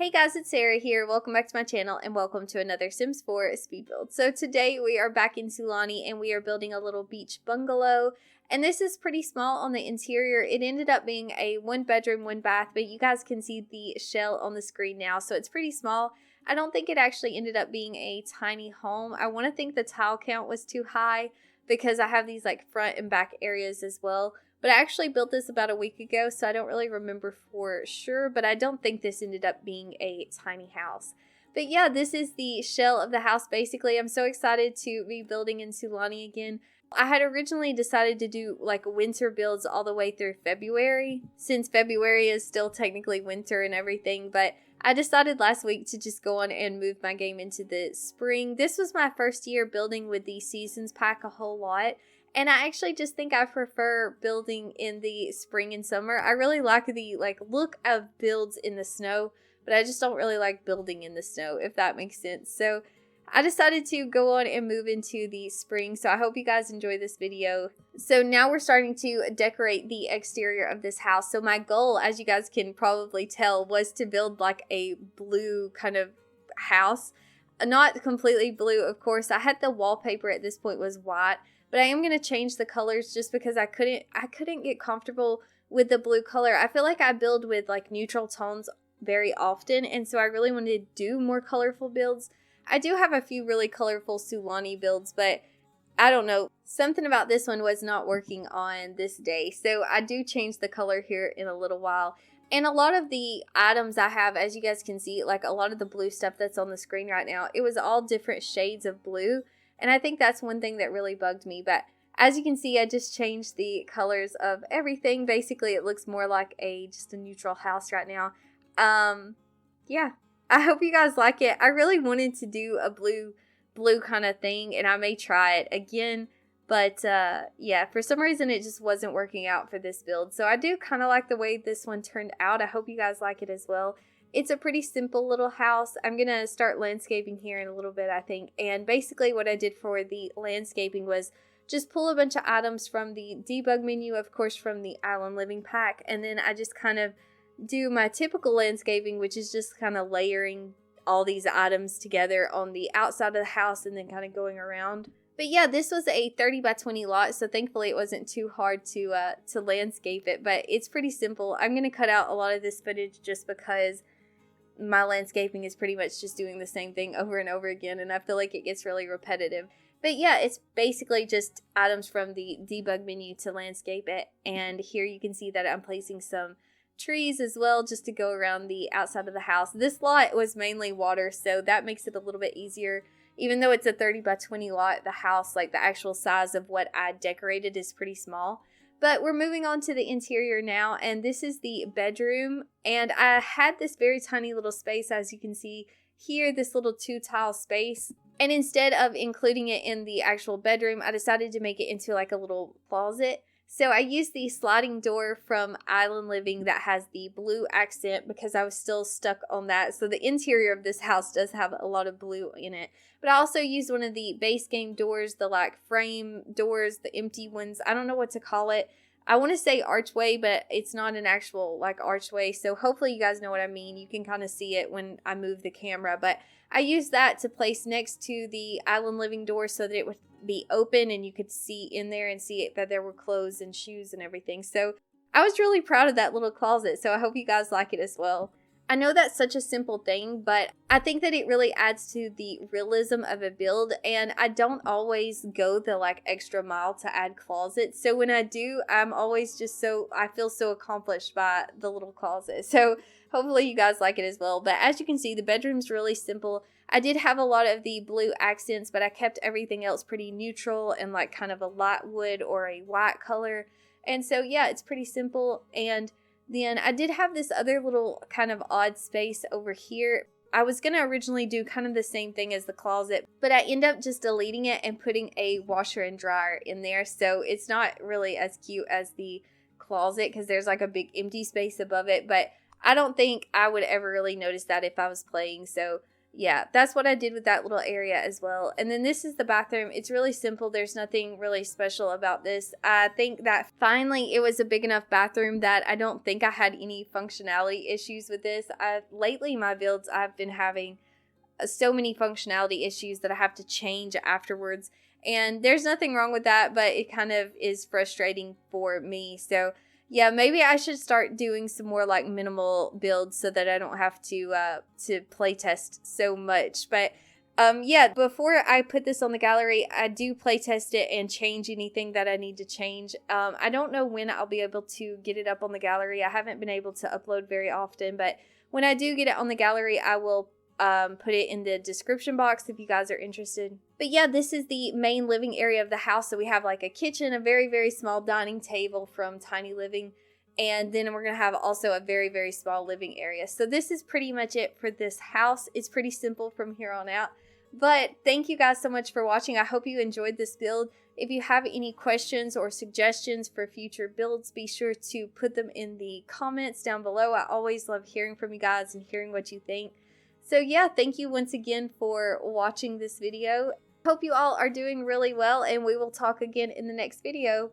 Hey guys, it's Sarah here. Welcome back to my channel and welcome to another Sims 4 speed build. So today we are back in Sulani and we are building a little beach bungalow. And this is pretty small on the interior. It ended up being a 1-bedroom, 1-bath, but you guys can see the shell on the screen now. So it's pretty small. I don't think it actually ended up being a tiny home. I want to think the tile count was too high because I have these like front and back areas as well. But I actually built this about a week ago, so I don't really remember for sure, but I don't think this ended up being a tiny house. But yeah, this is the shell of the house basically. I'm so excited to be building in Sulani again. I had originally decided to do like winter builds all the way through February, since February is still technically winter and everything, but I decided last week to just go on and move my game into the spring. This was my first year building with the seasons pack a whole lot. And I actually just think I prefer building in the spring and summer. I really like the look of builds in the snow, but I just don't really like building in the snow, if that makes sense. So I decided to go on and move into the spring. So I hope you guys enjoy this video. So now we're starting to decorate the exterior of this house. So my goal, as you guys can probably tell, was to build like a blue kind of house. Not completely blue, of course. I had the wallpaper at this point was white. But I am going to change the colors just because I couldn't get comfortable with the blue color. I feel like I build with like neutral tones very often, and so I really wanted to do more colorful builds. I do have a few really colorful Sulani builds, but I don't know. Something about this one was not working on this day. So I do change the color here in a little while. And a lot of the items I have, as you guys can see, like a lot of the blue stuff that's on the screen right now, it was all different shades of blue. And I think that's one thing that really bugged me. But as you can see, I just changed the colors of everything. Basically, it looks more like just a neutral house right now. Yeah. I hope you guys like it. I really wanted to do a blue kind of thing, and I may try it again. But yeah, for some reason, it just wasn't working out for this build. So I do kind of like the way this one turned out. I hope you guys like it as well. It's a pretty simple little house. I'm going to start landscaping here in a little bit, I think. And basically what I did for the landscaping was just pull a bunch of items from the debug menu, of course, from the Island Living pack. And then I just kind of do my typical landscaping, which is just kind of layering all these items together on the outside of the house and then kind of going around. But yeah, this was a 30 by 20 lot, so thankfully it wasn't too hard to landscape it. But it's pretty simple. I'm going to cut out a lot of this footage just because my landscaping is pretty much just doing the same thing over and over again, and I feel like it gets really repetitive. But yeah, it's basically just items from the debug menu to landscape it. And here you can see that I'm placing some trees as well just to go around the outside of the house. This lot was mainly water, so that makes it a little bit easier. Even though it's a 30 by 20 lot, the house, like the actual size of what I decorated, is pretty small. But we're moving on to the interior now, and this is the bedroom. And I had this very tiny little space, as you can see here, this little 2-tile space. And instead of including it in the actual bedroom, I decided to make it into like a little closet. So I used the sliding door from Island Living that has the blue accent because I was still stuck on that. So the interior of this house does have a lot of blue in it. But I also used one of the base game doors, the like frame doors, the empty ones. I don't know what to call it. I want to say archway, but it's not an actual like archway. So hopefully you guys know what I mean. You can kind of see it when I move the camera. But I used that to place next to the Island Living door so that it would be open and you could see in there and see it, that there were clothes and shoes and everything. So I was really proud of that little closet. So I hope you guys like it as well. I know that's such a simple thing, but I think that it really adds to the realism of a build, and I don't always go the like extra mile to add closets. So when I do, I'm always just I feel so accomplished by the little closet. So hopefully you guys like it as well. But as you can see, the bedroom's really simple. I did have a lot of the blue accents, but I kept everything else pretty neutral and like kind of a light wood or a white color. And so yeah, it's pretty simple. And then I did have this other little kind of odd space over here. I was going to originally do kind of the same thing as the closet, but I end up just deleting it and putting a washer and dryer in there. So it's not really as cute as the closet because there's like a big empty space above it. But I don't think I would ever really notice that if I was playing. So Yeah, that's what I did with that little area as well. And then this is the bathroom. It's really simple. There's nothing really special about this. I think that finally it was a big enough bathroom that I don't think I had any functionality issues with this. Lately, my builds, I've been having so many functionality issues that I have to change afterwards. And there's nothing wrong with that, but it kind of is frustrating for me. So yeah, maybe I should start doing some more like minimal builds so that I don't have to play test so much. But yeah, before I put this on the gallery, I do play test it and change anything that I need to change. I don't know when I'll be able to get it up on the gallery. I haven't been able to upload very often, but when I do get it on the gallery, I will put it in the description box if you guys are interested. But yeah, this is the main living area of the house. So we have like a kitchen, a very, very small dining table from Tiny Living. And then we're going to have also a very, very small living area. So this is pretty much it for this house. It's pretty simple from here on out. But thank you guys so much for watching. I hope you enjoyed this build. If you have any questions or suggestions for future builds, be sure to put them in the comments down below. I always love hearing from you guys and hearing what you think. So yeah, thank you once again for watching this video. Hope you all are doing really well, and we will talk again in the next video.